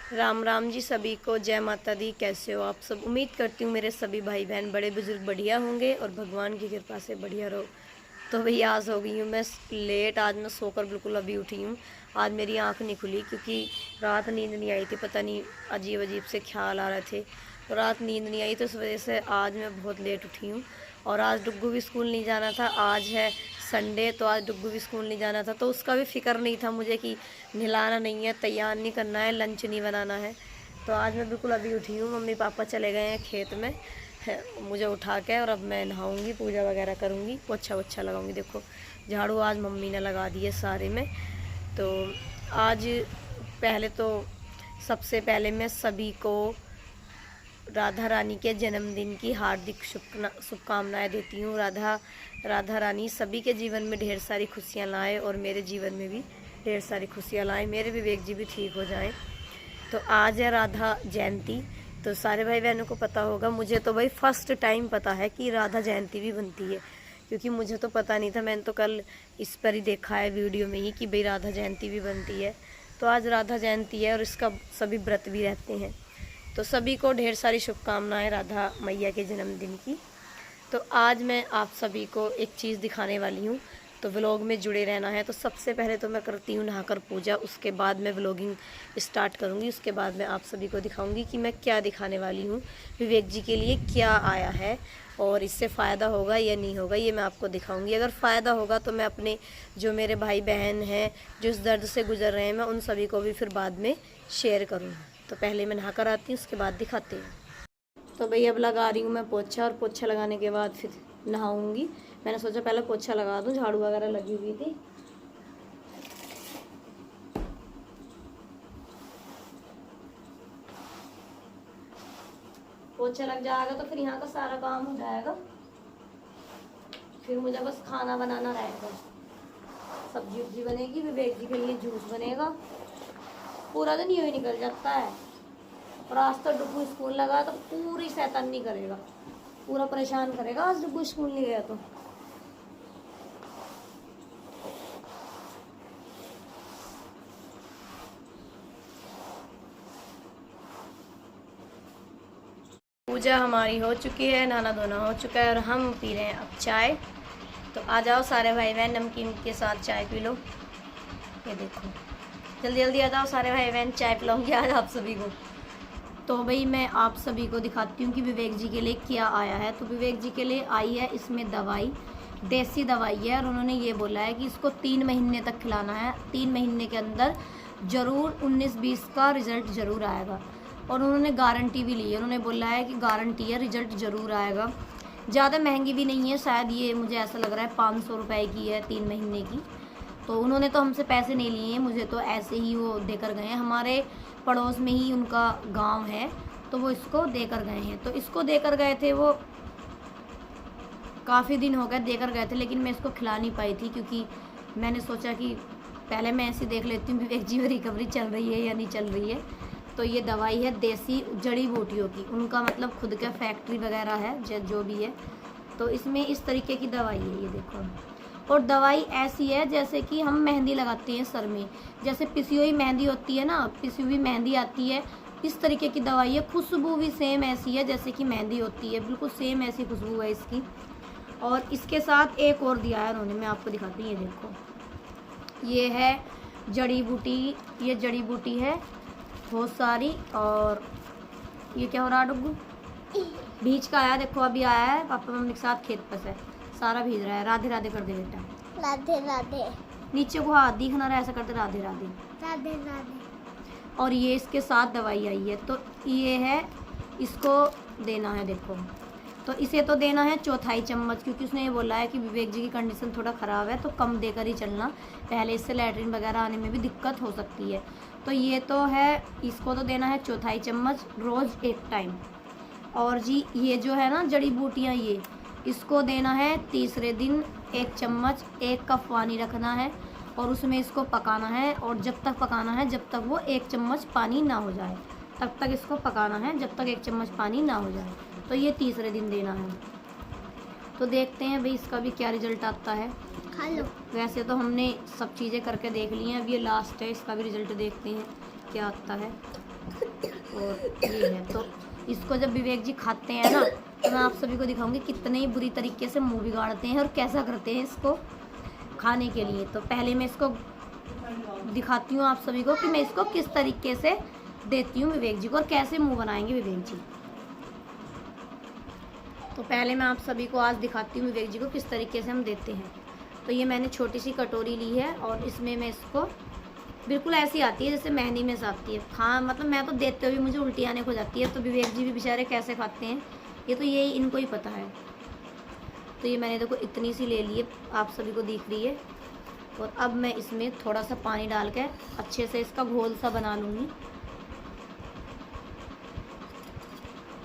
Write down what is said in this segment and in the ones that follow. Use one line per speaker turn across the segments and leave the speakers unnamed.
राम राम जी सभी को, जय माता दी। कैसे हो आप सब? उम्मीद करती हूँ मेरे सभी भाई बहन बड़े बुजुर्ग बढ़िया होंगे और भगवान की कृपा से बढ़िया रहो। तो भाई आज हो गई हूँ मैं लेट। आज मैं सोकर बिल्कुल अभी उठी हूँ। आज मेरी आंख नहीं खुली क्योंकि रात नींद नहीं आई थी। पता नहीं अजीब अजीब से ख्याल आ रहे थे तो रात नींद नहीं आई, तो इस वजह से आज मैं बहुत लेट उठी हूँ। और आज डुग्गू भी स्कूल नहीं जाना था। आज है संडे, तो आज डुग्गू भी स्कूल नहीं जाना था, तो उसका भी फिक्र नहीं था मुझे कि नहलाना नहीं है, तैयार नहीं करना है, लंच नहीं बनाना है। तो आज मैं बिल्कुल अभी उठी हूँ। मम्मी पापा चले गए हैं खेत में मुझे उठा के, और अब मैं नहाऊंगी, पूजा वगैरह करूँगी, पोछा वोछा लगाऊंगी। देखो झाड़ू आज मम्मी ने लगा दिए सारे में। तो आज पहले तो सबसे पहले मैं सभी को राधा रानी के जन्मदिन की हार्दिक शुभकामनाएं देती हूँ। राधा रानी सभी के जीवन में ढेर सारी खुशियाँ लाए और मेरे जीवन में भी ढेर सारी खुशियाँ लाए, मेरे विवेक जी भी ठीक हो जाएं। तो आज है राधा जयंती। तो सारे भाई बहनों को पता होगा, मुझे तो भाई फर्स्ट टाइम पता है कि राधा जयंती भी बनती है, क्योंकि मुझे तो पता नहीं था। मैंने तो कल इस पर ही देखा है वीडियो में ही कि भाई राधा जयंती भी बनती है। तो आज राधा जयंती है और इसका सभी व्रत भी रहते हैं। तो सभी को ढेर सारी शुभकामनाएं राधा मैया के जन्मदिन की। तो आज मैं आप सभी को एक चीज़ दिखाने वाली हूँ, तो व्लॉग में जुड़े रहना है। तो सबसे पहले तो मैं करती हूँ नहाकर पूजा, उसके बाद मैं व्लॉगिंग स्टार्ट करूँगी। उसके बाद मैं आप सभी को दिखाऊँगी कि मैं क्या दिखाने वाली हूँ, विवेक जी के लिए क्या आया है और इससे फ़ायदा होगा या नहीं होगा, ये मैं आपको दिखाऊँगी। अगर फ़ायदा होगा तो मैं अपने जो मेरे भाई बहन हैं जो इस दर्द से गुजर रहे हैं, मैं उन सभी को भी फिर बाद में शेयर करूँगी। तो पहले मैं नहा कर आती हूँ, उसके बाद दिखाती हूँ। तो भाई अब लगा रही हूँ मैं पोछा, और पोछा लगाने के बाद फिर नहाऊंगी। मैंने सोचा पहले पोछा लगा दूँ, झाड़ू वगैरह लगी हुई थी। पोछा लग जाएगा तो फिर यहाँ का सारा काम हो जाएगा। फिर मुझे बस खाना बनाना रहेगा, सब्जी उब्जी बनेगी, विवेक जी के लिए जूस बनेगा। पूरा दिन यूँ ही निकल जाता है। और आज तो डुग्गू स्कूल लगा तो पूरी शैतानी करेगा, पूरा परेशान करेगा आज डुग्गू स्कूल नहीं गया तो। पूजा हमारी हो चुकी है, नहाना धोना हो चुका है और हम पी रहे हैं अब चाय। तो आ जाओ सारे भाई बहन, नमकीन के साथ चाय पी लो। ये देखो जल्दी जल्दी आ जाओ सारे भाई बहन, चाय पिलाऊंगी आज आप सभी को। तो भाई मैं आप सभी को दिखाती हूँ कि विवेक जी के लिए क्या आया है। तो विवेक जी के लिए आई है इसमें दवाई, देसी दवाई है, और उन्होंने ये बोला है कि इसको 3 महीने तक खिलाना है। 3 महीने के अंदर ज़रूर 19-20 का रिज़ल्ट ज़रूर आएगा। और उन्होंने गारंटी भी ली है, उन्होंने बोला है कि गारंटी है, रिज़ल्ट ज़रूर आएगा। ज़्यादा महंगी भी नहीं है, शायद ये मुझे ऐसा लग रहा है 500 रुपये की है 3 महीने की। तो उन्होंने तो हमसे पैसे नहीं लिए हैं, मुझे तो ऐसे ही वो देकर गए हैं। हमारे पड़ोस में ही उनका गांव है, तो वो इसको देकर गए हैं। तो इसको देकर गए थे, वो काफ़ी दिन हो गए देकर गए थे, लेकिन मैं इसको खिला नहीं पाई थी, क्योंकि मैंने सोचा कि पहले मैं ऐसे देख लेती हूँ विवेक जी में रिकवरी चल रही है या नहीं चल रही है। तो ये दवाई है देसी जड़ी बूटियों की, उनका मतलब खुद का फैक्ट्री वगैरह है जो भी है। तो इसमें इस तरीके की दवाई है, ये देखो। और दवाई ऐसी है जैसे कि हम मेहंदी लगाते हैं सर में, जैसे पिसी हुई मेहंदी होती है ना, पिसी हुई मेहंदी आती है, इस तरीके की दवाई है। खुशबू भी सेम ऐसी है जैसे कि मेहंदी होती है, बिल्कुल सेम ऐसी खुशबू है इसकी। और इसके साथ एक और दिया है उन्होंने, मैं आपको दिखाती हूँ। ये देखो, ये है जड़ी बूटी, ये जड़ी बूटी है बहुत सारी। और ये क्या हो रहा है डुग्गू? भीज का आया, देखो अभी आया है, पापा मम्मी के साथ खेत पर से सारा भीज रहा है। राधे राधे कर दे बेटा,
राधे राधे।
नीचे को हाथ दिखना रहा, ऐसा करते राधे राधे
राधे राधे।
और ये इसके साथ दवाई आई है, तो ये है, इसको देना है। देखो, तो इसे तो देना है 1/4 चम्मच, क्योंकि उसने ये बोला है कि विवेक जी की कंडीशन थोड़ा ख़राब है, तो कम देकर ही चलना, पहले इससे लैट्रिन वगैरह आने में भी दिक्कत हो सकती है। तो ये तो है, इसको तो देना है 1/4 चम्मच रोज़ एक टाइम। और जी ये जो है ना जड़ी बूटियाँ, ये इसको देना है तीसरे दिन 1 चम्मच, 1 कप पानी रखना है और उसमें इसको पकाना है। और जब तक पकाना है जब तक वो 1 चम्मच पानी ना हो जाए, तब तक इसको पकाना है, जब तक 1 चम्मच पानी ना हो जाए। तो ये तीसरे दिन देना है। तो देखते हैं भाई इसका भी क्या रिजल्ट आता है।
खा लो।
वैसे तो हमने सब चीज़ें करके देख ली हैं, अब ये लास्ट है, इसका भी रिजल्ट देखते हैं क्या आता है। और ये है, तो इसको जब विवेक जी खाते हैं ना तो मैं आप सभी को दिखाऊंगी कितने ही बुरी तरीके से मुंह बिगाड़ते हैं और कैसा करते हैं इसको खाने के लिए। तो पहले मैं इसको दिखाती हूँ आप सभी को कि मैं इसको किस तरीके से देती हूँ विवेक जी को और कैसे मुंह बनाएंगे विवेक जी। तो पहले मैं आप सभी को आज दिखाती हूँ विवेक जी को किस तरीके से हम देते हैं। तो ये मैंने छोटी सी कटोरी ली है और इसमें मैं इसको बिल्कुल ऐसी आती है जैसे मेहंदी में से आती है। हाँ मतलब मैं तो देते हुए मुझे उल्टी आने को जाती है, तो विवेक जी भी बेचारे कैसे खाते हैं ये तो यही इनको ही पता है। तो ये मैंने देखो इतनी सी ले ली है, आप सभी को दिख रही है। और अब मैं इसमें थोड़ा सा पानी डाल के अच्छे से इसका घोल सा बना लूँगी।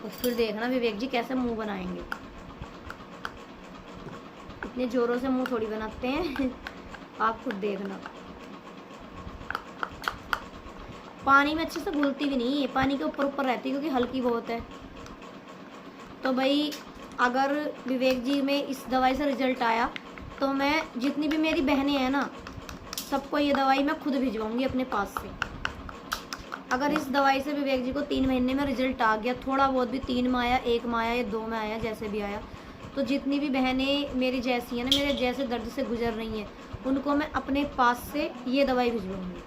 और फिर देखना विवेक जी कैसे मुंह बनाएंगे। इतने जोरों से मुंह थोड़ी बनाते हैं आप खुद देखना। पानी में अच्छे से घुलती भी नहीं है, पानी के ऊपर ऊपर रहती है क्योंकि हल्की बहुत है। तो भाई अगर विवेक जी में इस दवाई से रिजल्ट आया तो मैं जितनी भी मेरी बहनें हैं ना सबको ये दवाई मैं खुद भिजवाऊंगी अपने पास से। अगर इस दवाई से विवेक जी को 3 महीने में रिजल्ट आ गया, थोड़ा बहुत भी 3 में आया, 1 में आया या 2 में आया, जैसे भी आया, तो जितनी भी बहनें मेरी जैसी हैं ना, मेरे जैसे दर्द से गुजर रही हैं, उनको मैं अपने पास से ये दवाई भिजवाऊंगी।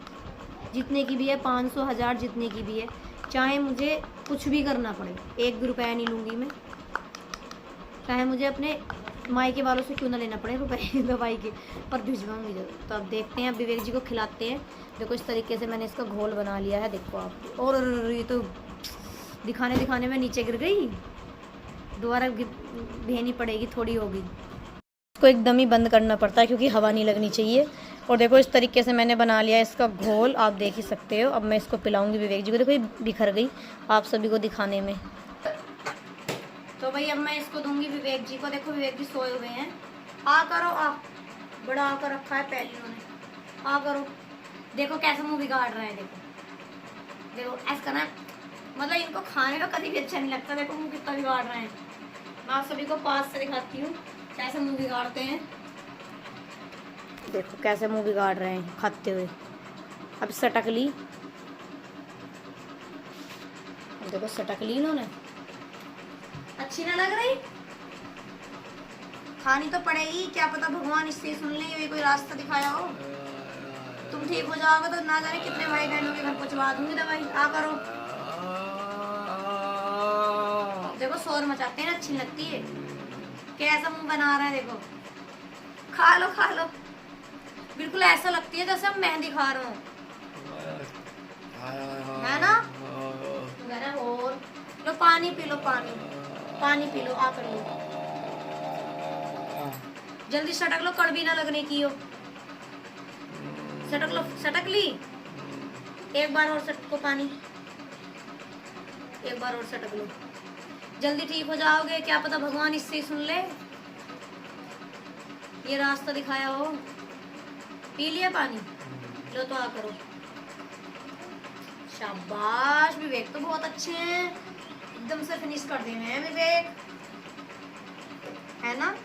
जितने की भी है, 500 1000 जितने की भी है, चाहे मुझे कुछ भी करना पड़े, 1 भी रुपया नहीं लूँगी मैं, चाहे मुझे अपने मायके वालों से क्यों ना लेना पड़े रुपए दवाई के, पर भिजवाऊंगी जरूर। तो अब देखते हैं, अब विवेक जी को खिलाते हैं। देखो इस तरीके से मैंने इसका घोल बना लिया है, देखो आप। और ये तो दिखाने दिखाने में नीचे गिर गई, दोबारा भेनी पड़ेगी, थोड़ी होगी। इसको एकदम ही बंद करना पड़ता है क्योंकि हवा नहीं लगनी चाहिए। और देखो इस तरीके से मैंने बना लिया इसका घोल, आप देख ही सकते हो। अब मैं इसको पिलाऊंगी विवेक जी को। देखो ये बिखर गई आप सभी को दिखाने में। तो भाई अब मैं इसको दूंगी विवेक जी को। देखो विवेक जी सोए हुए हैं। आ करो, आ, बड़ा आकर रखा है पहले उन्होंने, आ करो। देखो कैसे मुंह बिगाड़ रहे हैं, देखो देखो ऐसा करना है। मतलब इनको खाने का कभी भी अच्छा नहीं लगता। देखो मुंह कितना बिगाड़ रहे हैं। मैं आप सभी को पास से दिखाती हूँ कैसे मुंह बिगाड़ते हैं। देखो कैसे मुंह बिगाड़ रहे हैं खाते हुए। अब सटक ली, देखो सटक ली इन्होंने। अच्छी ना लग रही, खानी तो पड़ेगी। क्या पता भगवान इससे सुन ले, ये कोई रास्ता दिखाया हो। तुम ठीक हो जाओगे तो ना जाने कितने भाई बहनों के घर पहुंचवा दूंगी दवाई। आ करो, देखो शोर मचाते हैं, अच्छी लगती है। कैसा मुंह बना रहा है देखो। खा लो खा लो, बिल्कुल ऐसा लगती है जैसे हम मेहंदी खा रहे हो, है ना। और लो पानी पी लो, पानी पी लो, आकर लो, जल्दी सटक लो, कड़वी ना लगने की हो। सटक लो, सटक ली। एक बार और सटको पानी, एक बार और सटक लो, जल्दी ठीक हो जाओगे। क्या पता भगवान इससे सुन ले, ये रास्ता दिखाया हो। पी लिया पानी, लो तो आ करो। शाबाश विवेक, तो बहुत अच्छे हैं, एकदम से फिनिश कर देने हैं विवेक, है ना।